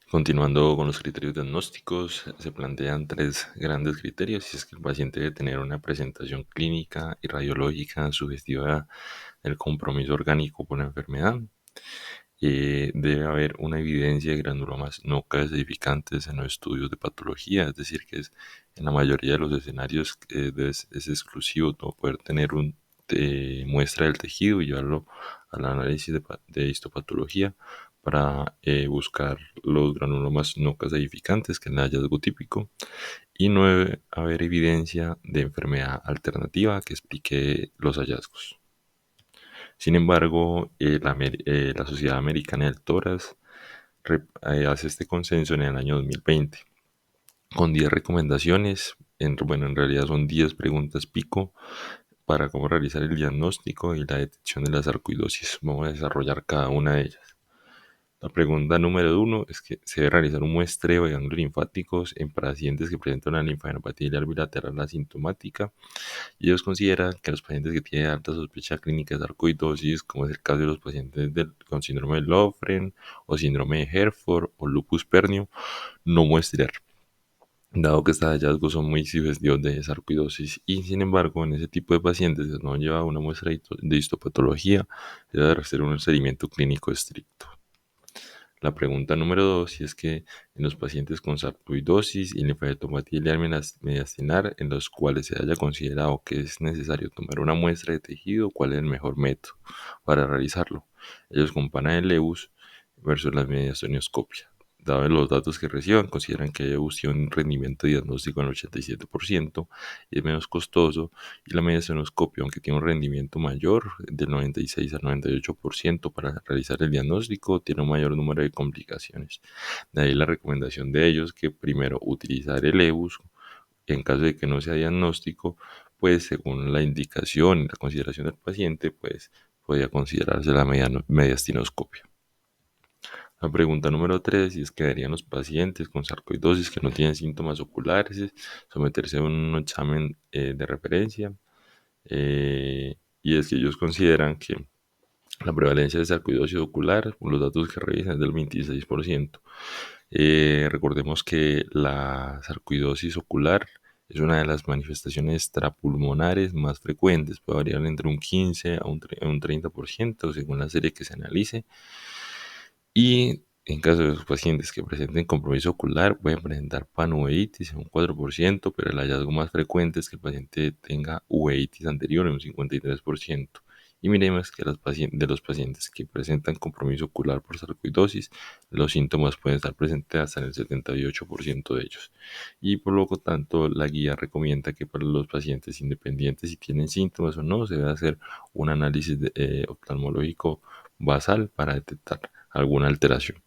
Continuando con los criterios diagnósticos, se plantean tres grandes criterios, y es que el paciente debe tener una presentación clínica y radiológica sugestiva del compromiso orgánico por la enfermedad. Debe haber una evidencia de granulomas no calcificantes en los estudios de patología, es decir, que en la mayoría de los escenarios es exclusivo no poder tener una muestra del tejido y llevarlo al análisis de histopatología para buscar los granulomas no calcificantes, que es el hallazgo típico, y no debe haber evidencia de enfermedad alternativa que explique los hallazgos. Sin embargo, la Sociedad Americana del Tórax hace este consenso en el año 2020 con 10 recomendaciones. En realidad son 10 preguntas pico para cómo realizar el diagnóstico y la detección de la sarcoidosis. Vamos a desarrollar cada una de ellas. La pregunta número uno es que se debe realizar un muestreo de ganglios linfáticos en pacientes que presentan una linfadenopatía ileal bilateral asintomática, y ellos consideran que los pacientes que tienen alta sospecha clínica de sarcoidosis, como es el caso de los pacientes con síndrome de Lofgren o síndrome de Herford o lupus pernio, no muestrear, dado que estos hallazgos son muy sugestivos de sarcoidosis. Y sin embargo, en ese tipo de pacientes no lleva una muestra de histopatología, debe hacer un seguimiento clínico estricto. La pregunta número 2, si es que en los pacientes con sarcoidosis y linfadenopatía ileal mediastinar, en los cuales se haya considerado que es necesario tomar una muestra de tejido, ¿cuál es el mejor método para realizarlo? Ellos comparan el EBUS versus la mediastinioscopia. Dados los datos que reciban, consideran que EBUS tiene un rendimiento diagnóstico en el 87% y es menos costoso, y la mediastinioscopia, aunque tiene un rendimiento mayor del 96 al 98% para realizar el diagnóstico, tiene un mayor número de complicaciones. De ahí la recomendación de ellos que primero utilizar el EBUS en caso de que no sea diagnóstico, pues según la indicación y la consideración del paciente, pues podría considerarse la mediastinoscopia. La pregunta número 3, si es que deberían los pacientes con sarcoidosis que no tienen síntomas oculares someterse a un examen de referencia. Y es que ellos consideran que la prevalencia de sarcoidosis ocular, con los datos que revisan, es del 26%. Recordemos que la sarcoidosis ocular es una de las manifestaciones extrapulmonares más frecuentes, puede variar entre un 15 a un 30% según la serie que se analice. Y en caso de los pacientes que presenten compromiso ocular, pueden presentar panuveitis en un 4%, pero el hallazgo más frecuente es que el paciente tenga uveitis anterior en un 53%. Y miremos que de los pacientes que presentan compromiso ocular por sarcoidosis, los síntomas pueden estar presentes hasta en el 78% de ellos. Y por lo tanto, la guía recomienda que para los pacientes independientes si tienen síntomas o no, se debe hacer un análisis oftalmológico basal para detectar alguna alteración.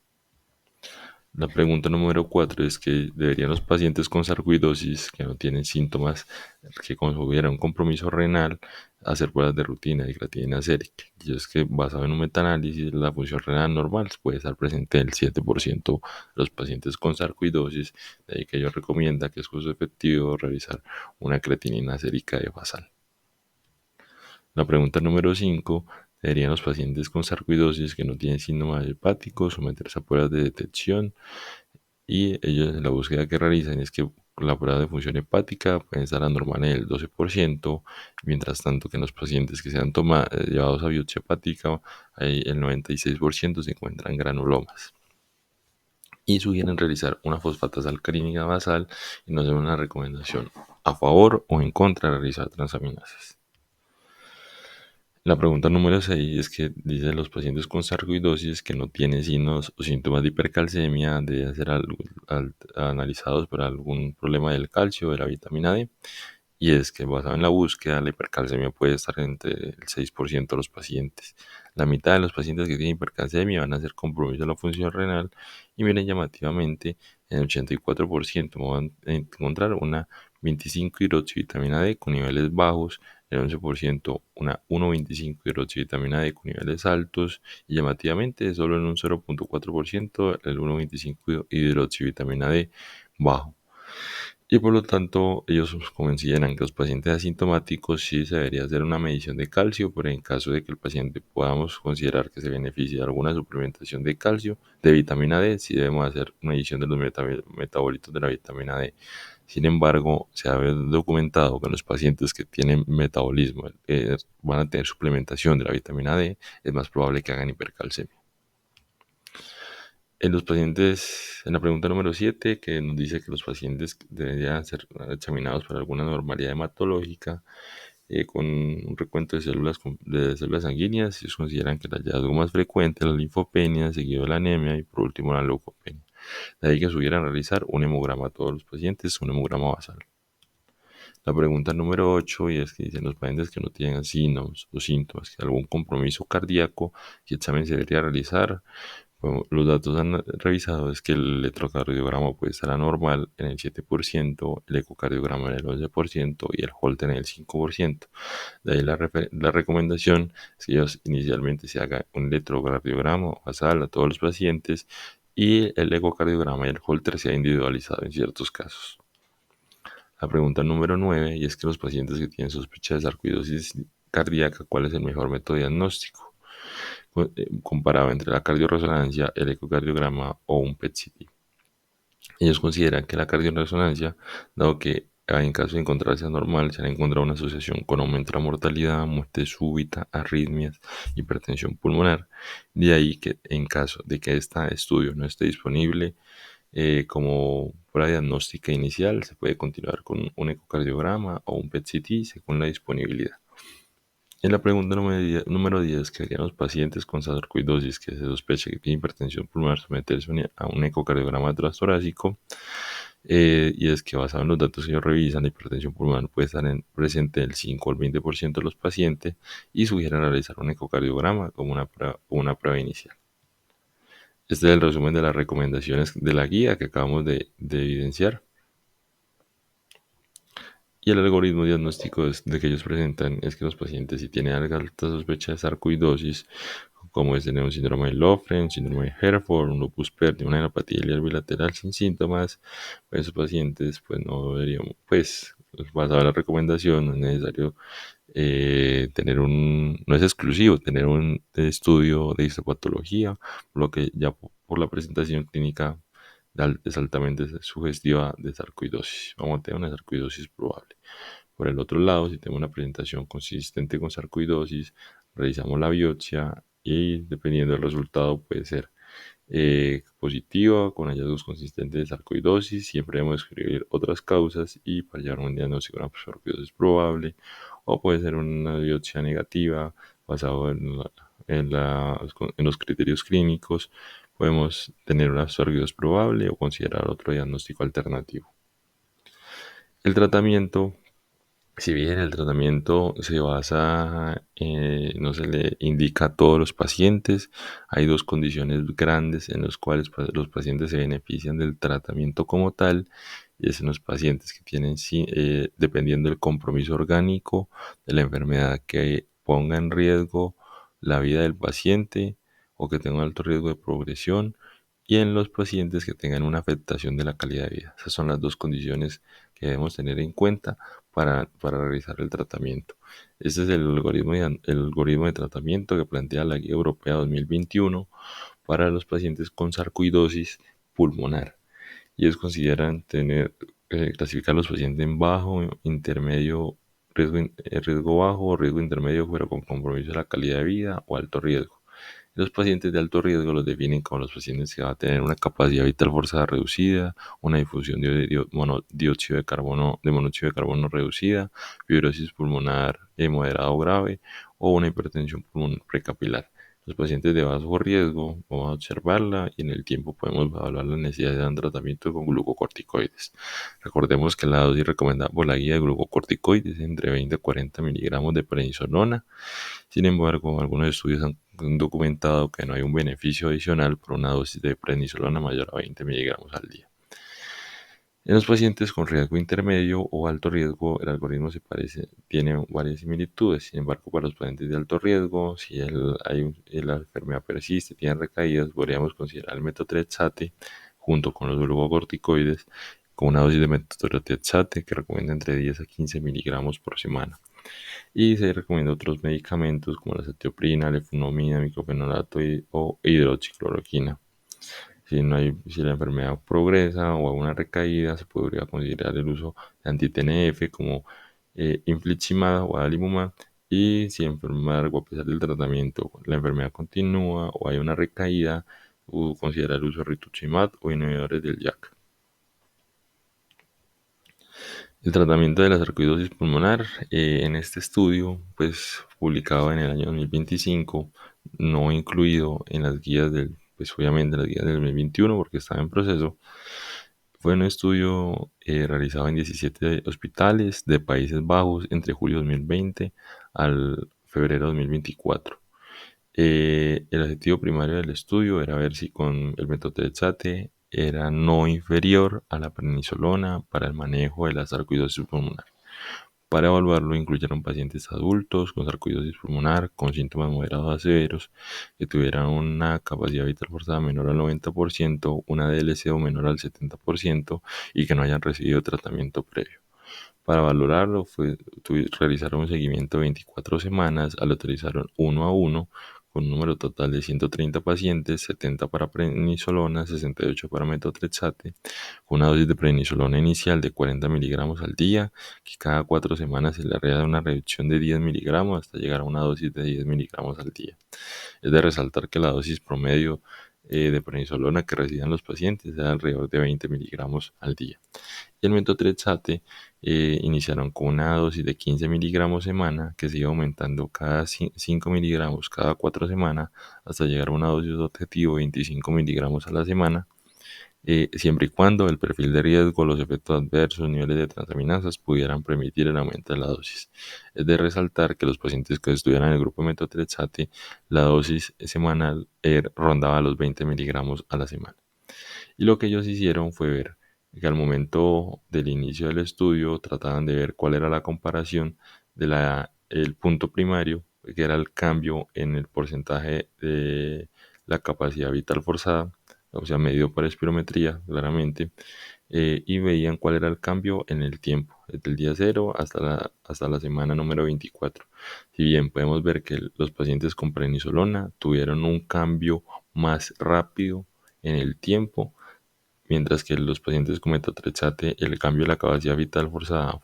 La pregunta número 4 es que deberían los pacientes con sarcoidosis que no tienen síntomas, que hubiera un compromiso renal, hacer pruebas de rutina de creatinina sérica. Y es que basado en un metaanálisis, la función renal normal puede estar presente en el 7% de los pacientes con sarcoidosis, de ahí que ellos recomiendan que es costo efectivo realizar una creatinina sérica de basal. La pregunta número 5, ¿deberían los pacientes con sarcoidosis que no tienen síntomas hepáticos someterse a pruebas de detección? Y ellos en la búsqueda que realizan es que la prueba de función hepática puede estar anormal en el 12%, mientras tanto que en los pacientes que sean llevados a biopsia hepática, ahí el 96% se encuentran granulomas. Y sugieren realizar una fosfatasa alcalínica basal y nos dan una recomendación a favor o en contra de realizar transaminasas. La pregunta número 6 es que dice los pacientes con sarcoidosis que no tienen signos o síntomas de hipercalcemia deben ser analizados por algún problema del calcio o de la vitamina D. Y es que basado en la búsqueda, la hipercalcemia puede estar entre el 6% de los pacientes. La mitad de los pacientes que tienen hipercalcemia van a ser compromiso de la función renal, y miren llamativamente, en el 84% van a encontrar una 25-hidroxivitamina D con niveles bajos, el 11% una 1,25-hidroxivitamina D con niveles altos, y llamativamente solo en un 0,4% el 1,25-hidroxivitamina D bajo. y por lo tanto ellos consideran que los pacientes asintomáticos sí se debería hacer una medición de calcio, pero en caso de que el paciente podamos considerar que se beneficie de alguna suplementación de calcio, de vitamina D, sí debemos hacer una medición de los metabolitos de la vitamina D. Sin embargo, se ha documentado que los pacientes que tienen metabolismo van a tener suplementación de la vitamina D, es más probable que hagan hipercalcemia. En los pacientes, en la pregunta número 7, que nos dice que los pacientes deberían ser examinados por alguna anormalidad hematológica con un recuento de células sanguíneas, ellos consideran que el hallazgo más frecuente es la linfopenia, seguido de la anemia y por último la leucopenia. De ahí que subieran a realizar un hemograma a todos los pacientes, un hemograma basal. La pregunta número 8 y es que dicen los pacientes que no tienen signos o síntomas de algún compromiso cardíaco, ¿qué examen se debería realizar? Bueno, los datos han revisado es que el electrocardiograma puede estar anormal en el 7%, el ecocardiograma en el 11% y el Holter en el 5%. De ahí la recomendación es que ellos inicialmente se haga un electrocardiograma basal a todos los pacientes y el ecocardiograma y el Holter sea individualizado en ciertos casos. La pregunta número 9 y es que los pacientes que tienen sospecha de sarcoidosis cardíaca, ¿cuál es el mejor método diagnóstico? Comparado entre la cardioresonancia, el ecocardiograma o un PET-CT. Ellos consideran que la cardioresonancia, dado que en caso de encontrarse anormal, se han encontrado una asociación con aumento de la mortalidad, muerte súbita, arritmias, hipertensión pulmonar. De ahí que en caso de que este estudio no esté disponible como prueba diagnóstica inicial, se puede continuar con un ecocardiograma o un PET-CT según la disponibilidad. En la pregunta número 10, que harían los pacientes con sarcoidosis que se sospecha que tienen hipertensión pulmonar someterse a un ecocardiograma transtorácico, y es que basado en los datos que ellos revisan, la hipertensión pulmonar puede estar presente del 5 al 20% de los pacientes y sugieren realizar un ecocardiograma como una prueba inicial. Este es el resumen de las recomendaciones de la guía que acabamos de evidenciar. Y el algoritmo diagnóstico de que ellos presentan es que los pacientes si tienen alta sospecha de sarcoidosis, como es tener un síndrome de Lofgren, un síndrome de Hereford, un lupus pérdido, una neuropatía ileal bilateral sin síntomas, pues esos pacientes pues no deberían, pues basado en la recomendación, no es necesario no es exclusivo tener un estudio de histopatología, por lo que ya por la presentación clínica es altamente sugestiva de sarcoidosis. Vamos a tener una sarcoidosis probable. Por el otro lado, si tenemos una presentación consistente con sarcoidosis, realizamos la biopsia y dependiendo del resultado puede ser positiva con hallazgos consistentes de sarcoidosis. Siempre debemos escribir otras causas y para llegar a un diagnóstico de una sarcoidosis probable, o puede ser una biopsia negativa basado en los criterios clínicos. Podemos tener una sarcoidosis probable o considerar otro diagnóstico alternativo. El tratamiento, si bien el tratamiento se basa, no se le indica a todos los pacientes, hay dos condiciones grandes en las cuales los pacientes se benefician del tratamiento como tal, y es en los pacientes que tienen, dependiendo del compromiso orgánico de la enfermedad que ponga en riesgo la vida del paciente o que tenga un alto riesgo de progresión, y en los pacientes que tengan una afectación de la calidad de vida. Esas son las dos condiciones que debemos tener en cuenta para realizar el tratamiento. Este es el algoritmo de tratamiento que plantea la Guía Europea 2021 para los pacientes con sarcoidosis pulmonar. Y ellos consideran clasificar a los pacientes en bajo, intermedio, riesgo bajo, riesgo intermedio, pero con compromiso de la calidad de vida o alto riesgo. Los pacientes de alto riesgo los definen como los pacientes que van a tener una capacidad vital forzada reducida, una difusión de monóxido de carbono reducida, fibrosis pulmonar moderada o grave o una hipertensión pulmonar precapilar. Los pacientes de bajo riesgo vamos a observarla y en el tiempo podemos evaluar la necesidad de un tratamiento con glucocorticoides. Recordemos que la dosis recomendada por la guía de glucocorticoides es entre 20 a 40 miligramos de prednisolona. Sin embargo, algunos estudios han documentado que no hay un beneficio adicional por una dosis de prednisolona mayor a 20 miligramos al día. En los pacientes con riesgo intermedio o alto riesgo, el algoritmo tiene varias similitudes. Sin embargo, para los pacientes de alto riesgo, si la enfermedad persiste, tiene recaídas, podríamos considerar el metotrexate junto con los glucocorticoides con una dosis de metotrexate que recomienda entre 10 a 15 miligramos por semana. Y se recomienda otros medicamentos como la cetioprina, leflunomida, miclofenolato o hidroxicloroquina. Si la enfermedad progresa o alguna recaída, se podría considerar el uso de anti-TNF como infliximab o adalimumab. Y si en embargo, a pesar del tratamiento, la enfermedad continúa o hay una recaída, considerar el uso de rituximab o inhibidores del JAK. El tratamiento de la sarcoidosis pulmonar, en este estudio, pues publicado en el año 2025, no incluido en las guías pues obviamente las guías del 2021 porque estaba en proceso, fue un estudio realizado en 17 hospitales de Países Bajos entre julio 2020 al febrero 2024. El objetivo primario del estudio era ver si con el metotrexate era no inferior a la prednisolona para el manejo de la sarcoidosis pulmonar. Para evaluarlo incluyeron pacientes adultos con sarcoidosis pulmonar con síntomas moderados a severos que tuvieran una capacidad vital forzada menor al 90%, una DLCO menor al 70% y que no hayan recibido tratamiento previo. Para valorarlo, realizaron un seguimiento de 24 semanas, aleatorizaron uno a uno con un número total de 130 pacientes, 70 para prednisolona, 68 para metotrexate, con una dosis de prednisolona inicial de 40 miligramos al día, que cada 4 semanas se le haría una reducción de 10 miligramos hasta llegar a una dosis de 10 miligramos al día. Es de resaltar que la dosis promedio de prednisolona que recibían los pacientes era alrededor de 20 miligramos al día. Y el metotrexate iniciaron con una dosis de 15 miligramos semana que se iba aumentando cada 5 miligramos cada 4 semanas hasta llegar a una dosis objetivo de 25 miligramos a la semana, siempre y cuando el perfil de riesgo, los efectos adversos, niveles de transaminasas pudieran permitir el aumento de la dosis. Es de resaltar que los pacientes que estuvieran en el grupo de metotrexate, la dosis semanal rondaba los 20 miligramos a la semana. Y lo que ellos hicieron fue ver que al momento del inicio del estudio trataban de ver cuál era la comparación el punto primario, que era el cambio en el porcentaje de la capacidad vital forzada, o sea, medido por espirometría, claramente, y veían cuál era el cambio en el tiempo, desde el día 0 hasta la semana número 24. Si bien podemos ver que los pacientes con prednisolona tuvieron un cambio más rápido en el tiempo, mientras que los pacientes con metotrexate el cambio de la capacidad vital forzada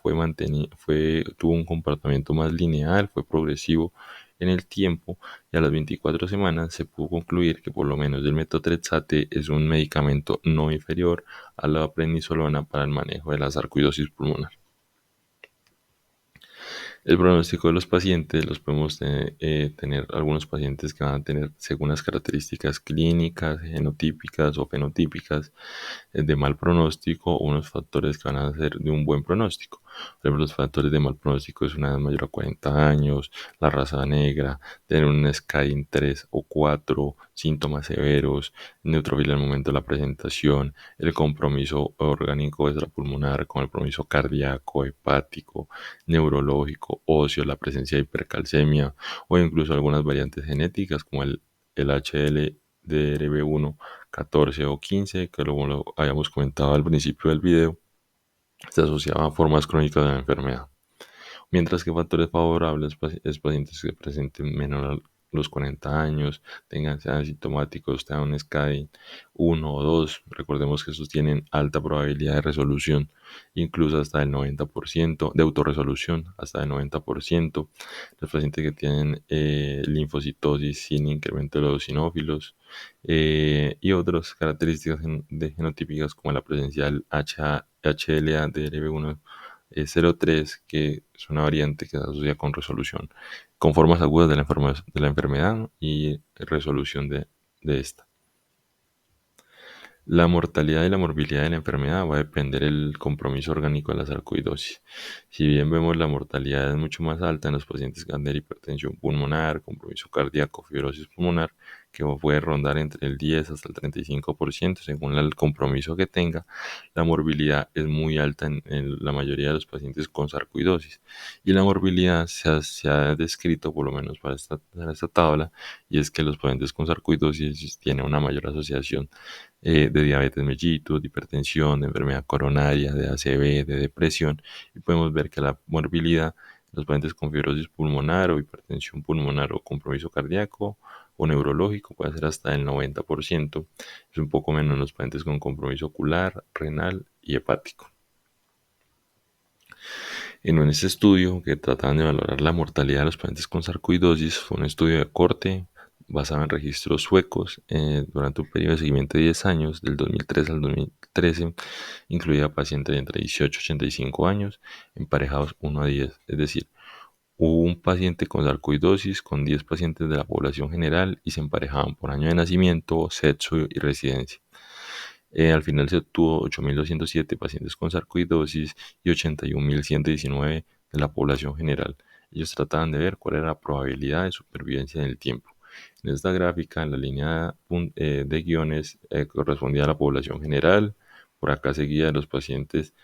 tuvo un comportamiento más lineal, fue progresivo en el tiempo, y a las 24 semanas se pudo concluir que por lo menos el metotrexate es un medicamento no inferior a la prednisolona para el manejo de la sarcoidosis pulmonar. El pronóstico de los pacientes los podemos tener algunos pacientes que van a tener según las características clínicas, genotípicas o fenotípicas de mal pronóstico, o unos factores que van a ser de un buen pronóstico. Por ejemplo, los factores de mal pronóstico es una edad mayor a 40 años, la raza negra, tener un SCADIN 3 o 4, síntomas severos, neutrofilia al momento de la presentación, el compromiso orgánico extrapulmonar con el compromiso cardíaco, hepático, neurológico, óseo, la presencia de hipercalcemia o incluso algunas variantes genéticas como el HLDRB1 14 o 15, que como lo habíamos comentado al principio del video, se asociaba a formas crónicas de la enfermedad. Mientras que factores favorables es pacientes que presenten menor a los 40 años, sean asintomáticos, tengan un SCADI 1 o 2. Recordemos que estos tienen alta probabilidad de resolución, incluso hasta el 90%, de autorresolución, hasta el 90%. Los pacientes que tienen linfocitosis sin incremento de los eosinófilos, y otras características genotípicas como la presencia del HLA-DR1 03, que es una variante que se asocia con resolución, con formas agudas de la enfermedad y resolución de esta. La mortalidad y la morbilidad de la enfermedad va a depender del compromiso orgánico de la sarcoidosis. Si bien vemos la mortalidad es mucho más alta en los pacientes que han de hipertensión pulmonar, compromiso cardíaco, fibrosis pulmonar, que puede rondar entre el 10 hasta el 35% según el compromiso que tenga, la morbilidad es muy alta en la mayoría de los pacientes con sarcoidosis. Y la morbilidad se ha descrito, por lo menos para esta tabla, y es que los pacientes con sarcoidosis tienen una mayor asociación de diabetes mellitus, de hipertensión, de enfermedad coronaria, de ACV, de depresión, y podemos ver que la morbilidad, los pacientes con fibrosis pulmonar o hipertensión pulmonar o compromiso cardíaco o neurológico puede ser hasta el 90%, es un poco menos en los pacientes con compromiso ocular, renal y hepático. En este estudio que trataban de valorar la mortalidad de los pacientes con sarcoidosis, fue un estudio de corte basado en registros suecos durante un periodo de seguimiento de 10 años, del 2003 al 2013, incluía pacientes de entre 18 y 85 años, emparejados 1 a 10, es decir, hubo un paciente con sarcoidosis con 10 pacientes de la población general y se emparejaban por año de nacimiento, sexo y residencia. Al final se obtuvo 8.207 pacientes con sarcoidosis y 81.119 de la población general. Ellos trataban de ver cuál era la probabilidad de supervivencia en el tiempo. En esta gráfica, en la línea de guiones, correspondía a la población general. Por acá seguía a los pacientes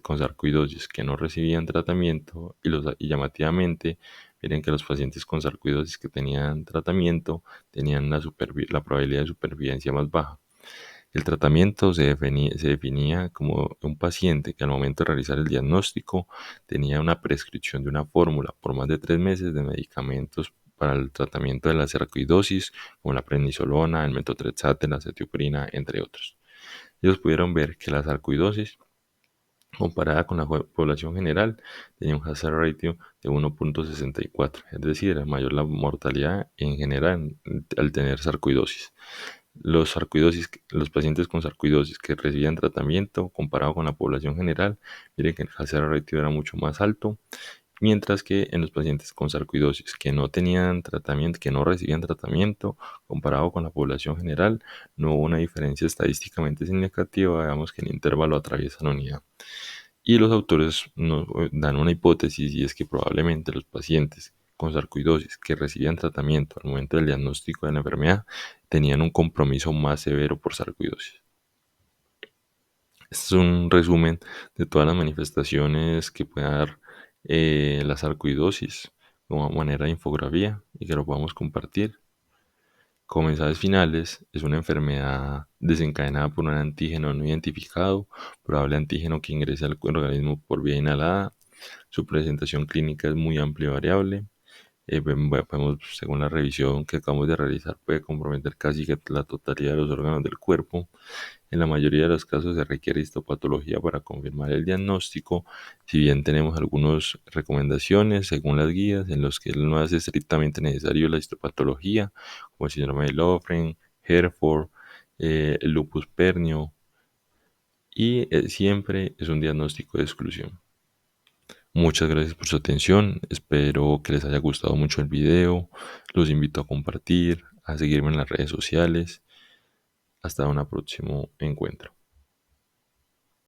con sarcoidosis que no recibían tratamiento y llamativamente, miren que los pacientes con sarcoidosis que tenían tratamiento tenían la probabilidad de supervivencia más baja. El tratamiento se definía como un paciente que al momento de realizar el diagnóstico tenía una prescripción de una fórmula por más de 3 meses de medicamentos para el tratamiento de la sarcoidosis, como la prednisolona, el metotrexate, la cetiopurina, entre otros. Ellos pudieron ver que la sarcoidosis, comparada con la población general, tenía un hazard ratio de 1.64, es decir, era mayor la mortalidad en general al tener sarcoidosis. Los pacientes con sarcoidosis que recibían tratamiento comparado con la población general, miren que el hazard ratio era mucho más alto, mientras que en los pacientes con sarcoidosis que no tenían tratamiento, que no recibían tratamiento, comparado con la población general, no hubo una diferencia estadísticamente significativa, digamos que el intervalo atraviesa la unidad. Y los autores nos dan una hipótesis y es que probablemente los pacientes con sarcoidosis que recibían tratamiento al momento del diagnóstico de la enfermedad tenían un compromiso más severo por sarcoidosis. Este es un resumen de todas las manifestaciones que puede dar la sarcoidosis como manera de infografía y que lo podamos compartir. Como mensajes finales, es una enfermedad desencadenada por un antígeno no identificado, probable antígeno que ingrese al organismo por vía inhalada. Su presentación clínica es muy amplia y variable. Podemos, según la revisión que acabamos de realizar, puede comprometer casi que la totalidad de los órganos del cuerpo. En la mayoría de los casos se requiere histopatología para confirmar el diagnóstico, si bien tenemos algunas recomendaciones según las guías en los que no es estrictamente necesario la histopatología, como el síndrome de Lofgren, Hereford, el lupus pernio, y siempre es un diagnóstico de exclusión. Muchas gracias por su atención, espero que les haya gustado mucho el video, los invito a compartir, a seguirme en las redes sociales. Hasta un próximo encuentro.